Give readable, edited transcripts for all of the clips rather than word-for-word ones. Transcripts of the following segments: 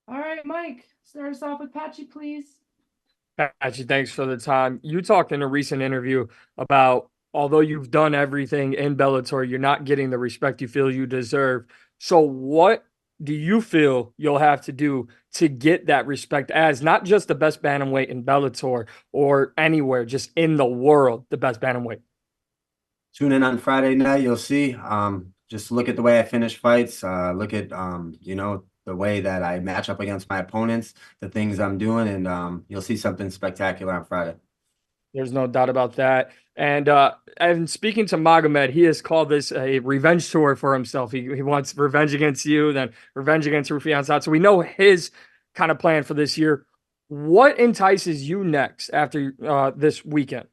All right, Mike, start us off with Patchy, please. Patchy, thanks for the time. You talked in a recent interview about although you've done everything in Bellator, you're not getting the respect you feel you deserve. So, what do you feel you'll have to do to get that respect as not just the best bantamweight in Bellator or anywhere, just in the world, the best bantamweight? Tune in on Friday night. You'll see. Just look at the way I finish fights. Look at the way that I match up against my opponents, the things I'm doing, and you'll see something spectacular on Friday. There's no doubt about that. And speaking to Magomed, he has called this a revenge tour for himself. He wants revenge against you, then revenge against Rufian Saad. So we know his kind of plan for this year. What entices you next after this weekend?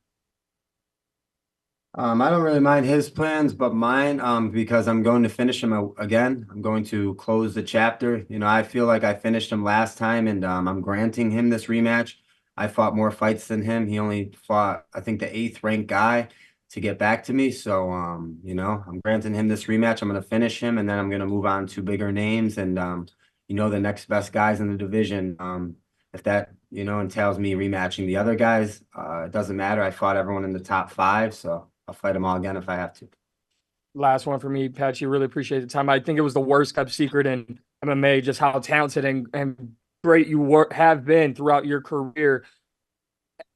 I don't really mind his plans, but mine, because I'm going to finish him again. I'm going to close the chapter. I feel like I finished him last time, and I'm granting him this rematch. I fought more fights than him. He only fought, I think, the eighth ranked guy to get back to me. So, I'm granting him this rematch. I'm going to finish him, and then I'm going to move on to bigger names and, the next best guys in the division. If that, entails me rematching the other guys, it doesn't matter. I fought everyone in the top five, so I'll fight them all again if I have to. Last one for me, Patchy. Really appreciate the time. I think it was the worst kept secret in MMA, just how talented and great you have been throughout your career.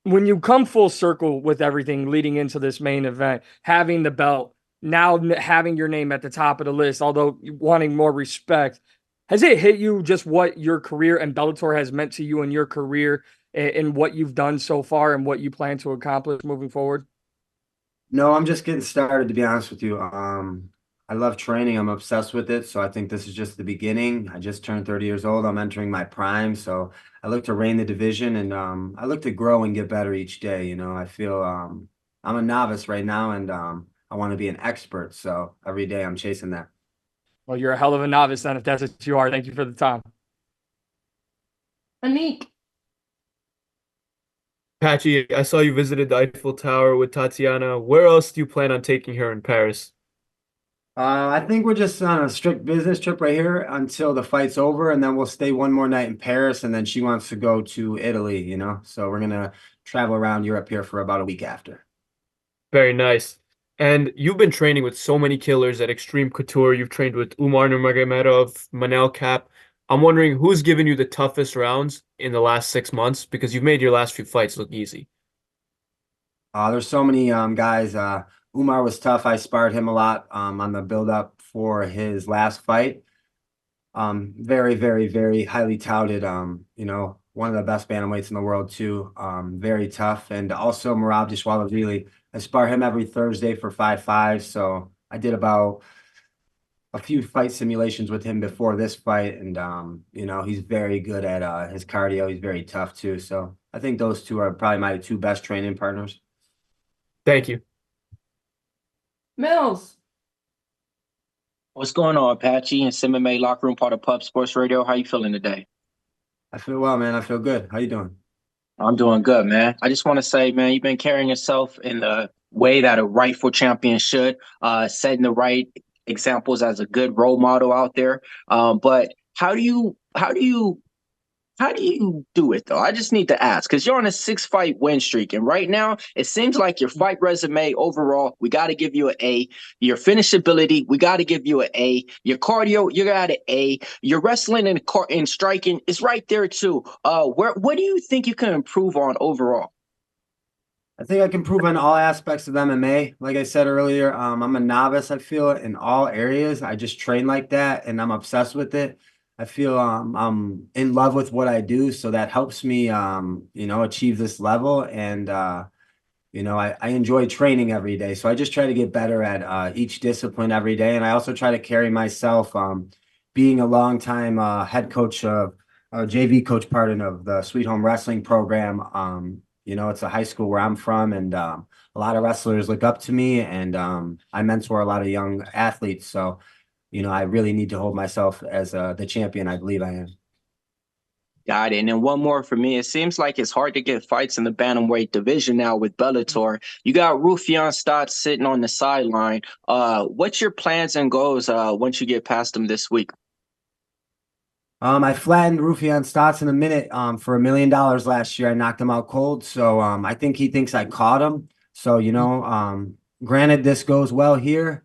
When you come full circle with everything leading into this main event, having the belt, now having your name at the top of the list, although wanting more respect, has it hit you just what your career and Bellator has meant to you in your career and what you've done so far and what you plan to accomplish moving forward? No, I'm just getting started, to be honest with you. I love training. I'm obsessed with it. So I think this is just the beginning. I just turned 30 years old. I'm entering my prime. So I look to reign the division and I look to grow and get better each day. I feel I'm a novice right now and I want to be an expert. So every day I'm chasing that. Well, you're a hell of a novice then, if that's what you are. Thank you for the time. Anik. Patchy, I saw you visited the Eiffel Tower with Tatiana. Where else do you plan on taking her in Paris? I think we're just on a strict business trip right here until the fight's over, and then we'll stay one more night in Paris, and then she wants to go to Italy. So we're gonna travel around Europe here for about a week after. Very nice. And you've been training with so many killers at Extreme Couture. You've trained with Umar Nurmagomedov, Manel Cap. I'm wondering who's given you the toughest rounds in the last 6 months because you've made your last few fights look easy. There's so many guys. Umar was tough. I sparred him a lot on the build up for his last fight. Very, very, very highly touted. One of the best bantamweights in the world too. Very tough. And also Merab Dishwalavili. I spar him every Thursday for 5-5. So I did about a few fight simulations with him before this fight, and he's very good at his cardio. He's very tough too. So I think those two are probably my two best training partners. Thank you. Mills. What's going on, Patchy and MMA Locker Room, part of Pub Sports Radio? How you feeling today? I feel well, man. I feel good. How you doing? I'm doing good, man. I just want to say, man, you've been carrying yourself in the way that a rightful champion should, setting the right examples as a good role model out there. But how do you do it though? I just need to ask because you're on a 6 fight win streak, and right now it seems like your fight resume overall, we got to give you an A. Your finishability, we got to give you an A. Your cardio, you got an A. Your wrestling and striking is right there too. What do you think you can improve on overall? I think I can improve on all aspects of MMA. Like I said earlier, I'm a novice, I feel, in all areas. I just train like that and I'm obsessed with it. I feel I'm in love with what I do, so that helps me achieve this level. And I enjoy training every day. So I just try to get better at each discipline every day. And I also try to carry myself, being a longtime head coach of JV coach, pardon, of the Sweet Home Wrestling program. It's a high school where I'm from, and a lot of wrestlers look up to me, and I mentor a lot of young athletes. So, I really need to hold myself as the champion I believe I am. Got it. And then one more for me. It seems like it's hard to get fights in the bantamweight division now with Bellator. You got Rufian Stotts sitting on the sideline. What's your plans and goals once you get past them this week? I flattened Rufian Stotts in a minute for $1 million last year. I knocked him out cold. So I think he thinks I caught him. So, granted this goes well here,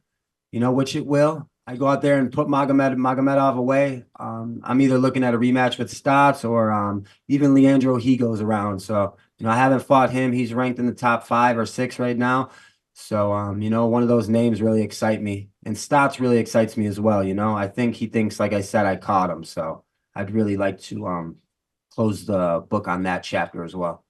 which it will. I go out there and put Magomedov away. I'm either looking at a rematch with Stotts or even Leandro he goes around. So, I haven't fought him. He's ranked in the top 5 or 6 right now. So, one of those names really excite me. And Stotts really excites me as well. I think he thinks, like I said, I caught him. So I'd really like to close the book on that chapter as well.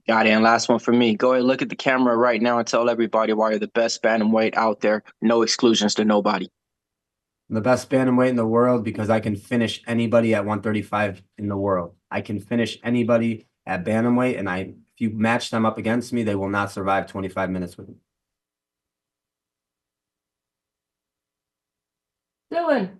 Got it. And last one for me. Go ahead, look at the camera right now and tell everybody why you're the best bantamweight out there. No exclusions to nobody. I'm the best bantamweight in the world because I can finish anybody at 135 in the world. I can finish anybody at bantamweight, and if you match them up against me, they will not survive 25 minutes with me. Dylan.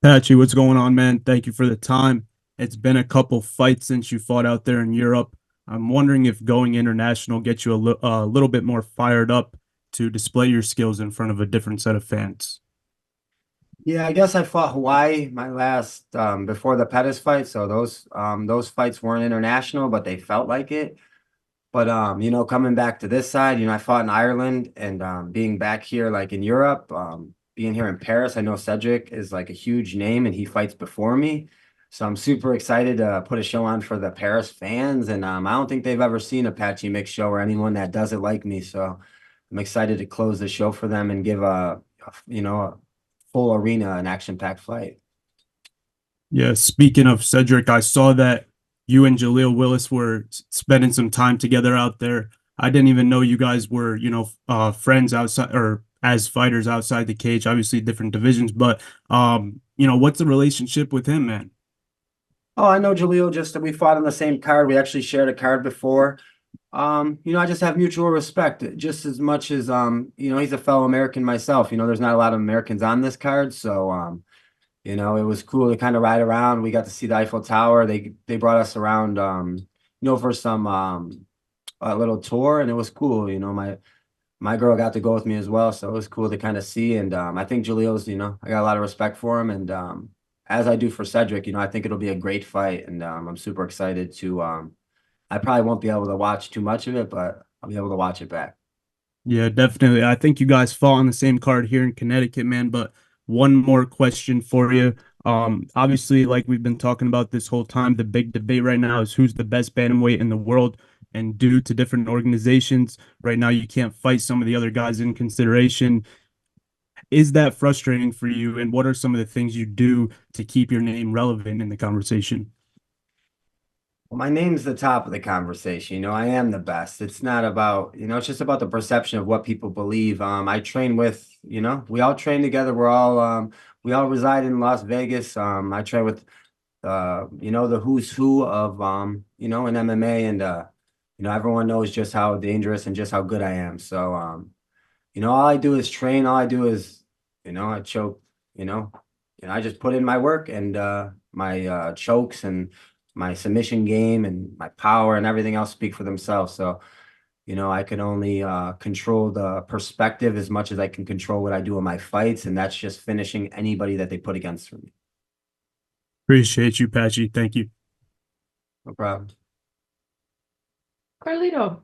Patchy, what's going on, man? Thank you for the time. It's been a couple fights since you fought out there in Europe. I'm wondering if going international gets you a little bit more fired up to display your skills in front of a different set of fans. Yeah, I guess I fought Hawaii my last before the Pettis fight. So those fights weren't international, but they felt like it. But coming back to this side, I fought in Ireland and being back here like in Europe, being here in Paris, I know Cedric is like a huge name and he fights before me. So I'm super excited to put a show on for the Paris fans. And I don't think they've ever seen a Patchy mix show or anyone that does it like me. So I'm excited to close the show for them and give a full arena, an action-packed fight. Yeah, speaking of Cedric, I saw that you and Jaleel Willis were spending some time together out there. I didn't even know you guys were, friends outside or as fighters outside the cage, obviously different divisions, but what's the relationship with him, man? Oh, I know Jaleel, just that we fought on the same card. We actually shared a card before. I just have mutual respect just as much as he's a fellow American myself. There's not a lot of Americans on this card, so it was cool to kind of ride around. We got to see the Eiffel Tower. They brought us around for some a little tour, and it was cool. My girl got to go with me as well, so it was cool to kind of see. And I think Jaleel's, I got a lot of respect for him, and as I do for Cedric, I think it'll be a great fight, and I'm super excited to. I probably won't be able to watch too much of it, but I'll be able to watch it back. Yeah, definitely. I think you guys fought on the same card here in Connecticut, man. But one more question for you. Obviously, like we've been talking about this whole time, the big debate right now is who's the best bantamweight in the world. And due to different organizations, right now you can't fight some of the other guys in consideration. Is that frustrating for you? And what are some of the things you do to keep your name relevant in the conversation? Well, my name's the top of the conversation. I am the best. It's not about, it's just about the perception of what people believe. I train with, we all train together. We all reside in Las Vegas. I train with, the who's who of, in MMA, and everyone knows just how dangerous and just how good I am. So, all I do is train. All I do is, I choke, I just put in my work and my chokes and my submission game and my power and everything else speak for themselves. So, I can only control the perspective as much as I can control what I do in my fights, and that's just finishing anybody that they put against me. Appreciate you, Patchy. Thank you. No problem. Carlito.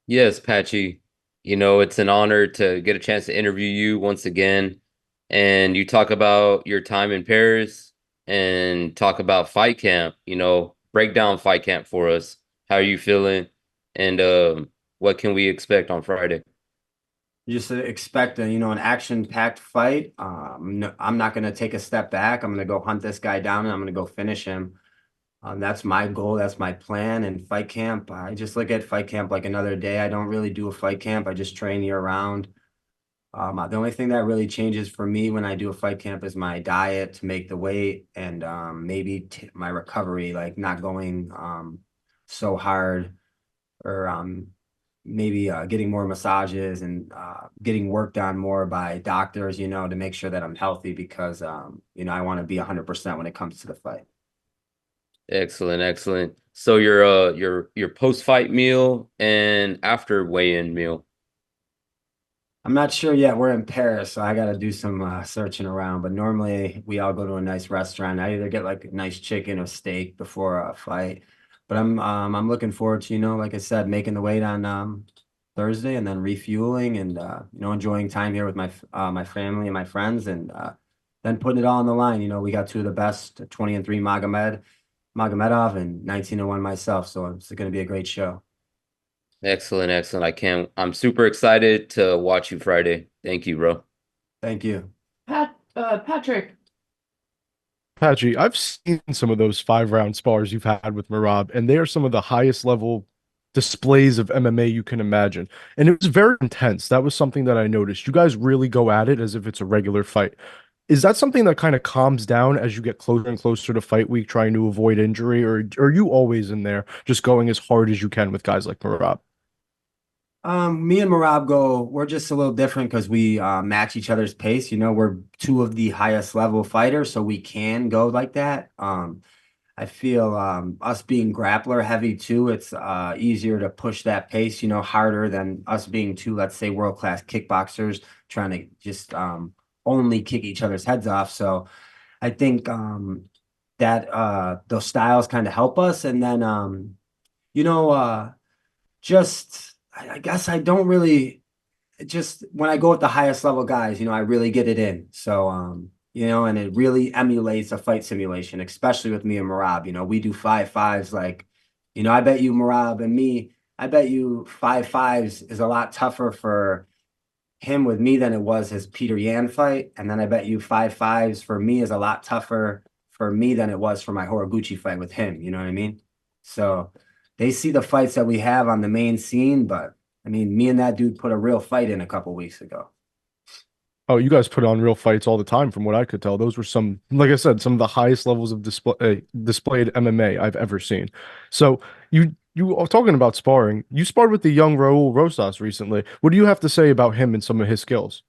Yes, Patchy. It's an honor to get a chance to interview you once again. And you talk about your time in Paris and talk about fight camp, break down fight camp for us. How are you feeling? And what can we expect on Friday? Just expect an action-packed fight. I'm not going to take a step back. I'm going to go hunt this guy down and I'm going to go finish him. That's my goal. That's my plan. And fight camp, I just look at fight camp like another day. I don't really do a fight camp. I just train year round. The only thing that really changes for me when I do a fight camp is my diet to make the weight and maybe my recovery, like not going so hard, or maybe getting more massages and getting worked on more by doctors, to make sure that I'm healthy because, I want to be 100% when it comes to the fight. Excellent, excellent. So your post-fight meal and after weigh-in meal. I'm not sure yet. We're in Paris, so I got to do some searching around. But normally we all go to a nice restaurant. I either get like a nice chicken or steak before a fight. But I'm looking forward to, like I said, making the weight on Thursday and then refueling and enjoying time here with my family and my friends and then putting it all on the line. We got two of the best, 20-3 Magomedov and 19-1 myself. So it's going to be a great show. Excellent, excellent. I'm super excited to watch you Friday. Thank you, bro. Thank you. Patrick. Patchy, I've seen some of those 5-round spars you've had with Marab, and they are some of the highest level displays of MMA you can imagine. And it was very intense. That was something that I noticed. You guys really go at it as if it's a regular fight. Is that something that kind of calms down as you get closer and closer to fight week, trying to avoid injury, or are you always in there just going as hard as you can with guys like Marab? Me and Marab we're just a little different because we match each other's pace. We're two of the highest level fighters, so we can go like that. I feel us being grappler heavy too, it's easier to push that pace, harder than us being two, let's say, world-class kickboxers trying to just only kick each other's heads off. So I think that those styles kind of help us. And then, just I guess I don't really just when I go with the highest level guys, I really get it in. So, and it really emulates a fight simulation, especially with me and Marab. We do 5-5s. Like, I bet you Marab and me, I bet you 5-5s is a lot tougher for him with me than it was his Peter Yan fight. And then I bet you 5-5s for me is a lot tougher for me than it was for my Horiguchi fight with him. You know what I mean? So they see the fights that we have on the main scene, but I mean, me and that dude put a real fight in a couple weeks ago. Oh, you guys put on real fights all the time, from what I could tell. Those were some, like I said, some of the highest levels of displayed MMA I've ever seen. So you are talking about sparring. You sparred with the young Raul Rosas recently. What do you have to say about him and some of his skills?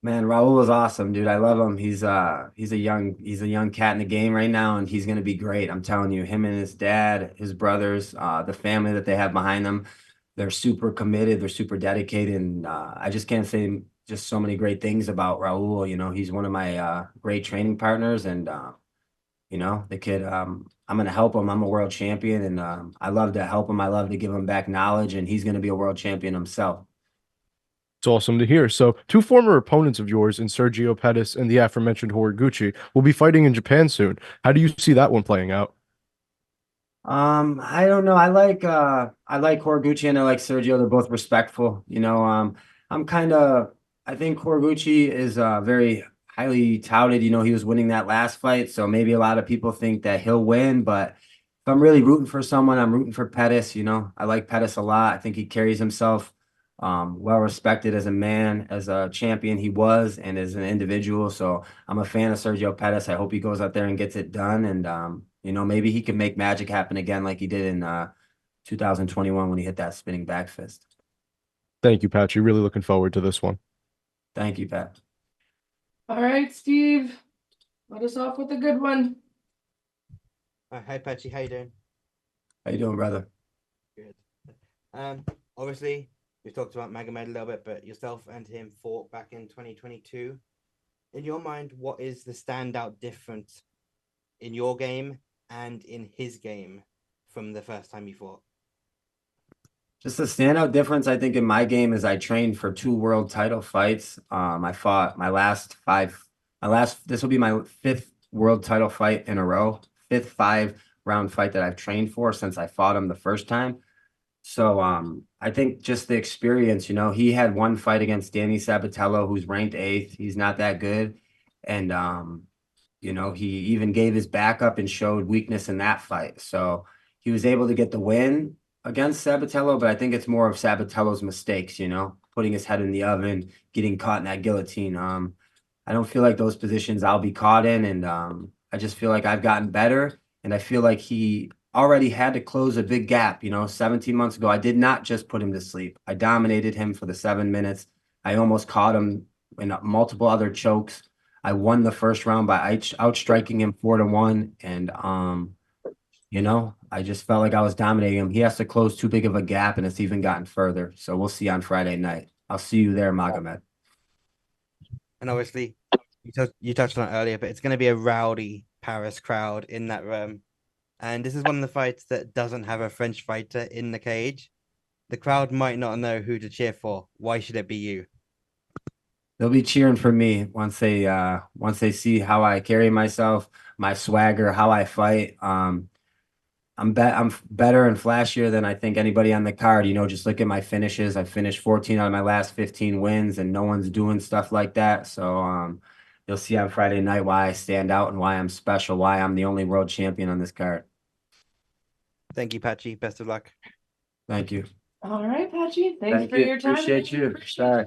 Man, Raul is awesome, dude. I love him. He's a young cat in the game right now, and he's gonna be great. I'm telling you, him and his dad, his brothers, the family that they have behind them, they're super committed, they're super dedicated, and I just can't say just so many great things about Raul. He's one of my great training partners, and the kid. I'm gonna help him. I'm a world champion, and I love to help him. I love to give him back knowledge, and he's gonna be a world champion himself. It's awesome to hear. So, two former opponents of yours in Sergio Pettis and the aforementioned Horiguchi will be fighting in Japan soon. How do you see that one playing out? I don't know. I like Horiguchi and I like Sergio. They're both respectful. I think Horiguchi is very highly touted. He was winning that last fight, so maybe a lot of people think that he'll win. But if I'm really rooting for someone, I'm rooting for Pettis. I like Pettis a lot. I think he carries himself well respected as a man, as a champion he was, and as an individual. So I'm a fan of Sergio Pettis. I hope he goes out there and gets it done. And maybe he can make magic happen again like he did in 2021 when he hit that spinning back fist. Thank you, Patchy. Really looking forward to this one. Thank you, Pat. All right, Steve. Let us off with a good one. Hi, Patchy. How you doing? How you doing, brother? Good. Obviously, we've talked about Magomed a little bit, but yourself and him fought back in 2022. In your mind, what is the standout difference in your game and in his game from the first time you fought? Just a standout difference, I think, in my game is I trained for 2 world title fights. I fought this will be my 5th world title fight in a row, 5th 5-round fight that I've trained for since I fought him the first time. So I think just the experience, he had one fight against Danny Sabatello, who's ranked 8th. He's not that good. And, he even gave his back up and showed weakness in that fight. So he was able to get the win against Sabatello, but I think it's more of Sabatello's mistakes, putting his head in the oven, getting caught in that guillotine. I don't feel like those positions I'll be caught in. And I just feel like I've gotten better. And I feel like he already had to close a big gap. 17 months ago, I did not just put him to sleep. I dominated him for the 7 minutes. I almost caught him in multiple other chokes. I won the first round by outstriking him 4-1. And, I just felt like I was dominating him. He has to close too big of a gap, and it's even gotten further. So we'll see on Friday night. I'll see you there, Magomed. And obviously, you touched on it earlier, but it's going to be a rowdy Paris crowd in that room. And this is one of the fights that doesn't have a French fighter in the cage. The crowd might not know who to cheer for. Why should it be you? They'll be cheering for me once they see how I carry myself, my swagger, how I fight. I'm better and flashier than I think anybody on the card. You know, just look at my finishes. I finished 14 out of my last 15 wins, and no one's doing stuff like that. So you'll see on Friday night why I stand out and why I'm special, why I'm the only world champion on this card. Thank you, Patchy. Best of luck. Thank you. All right, Patchy. Thanks Thank for you. your time. Appreciate you. Sorry.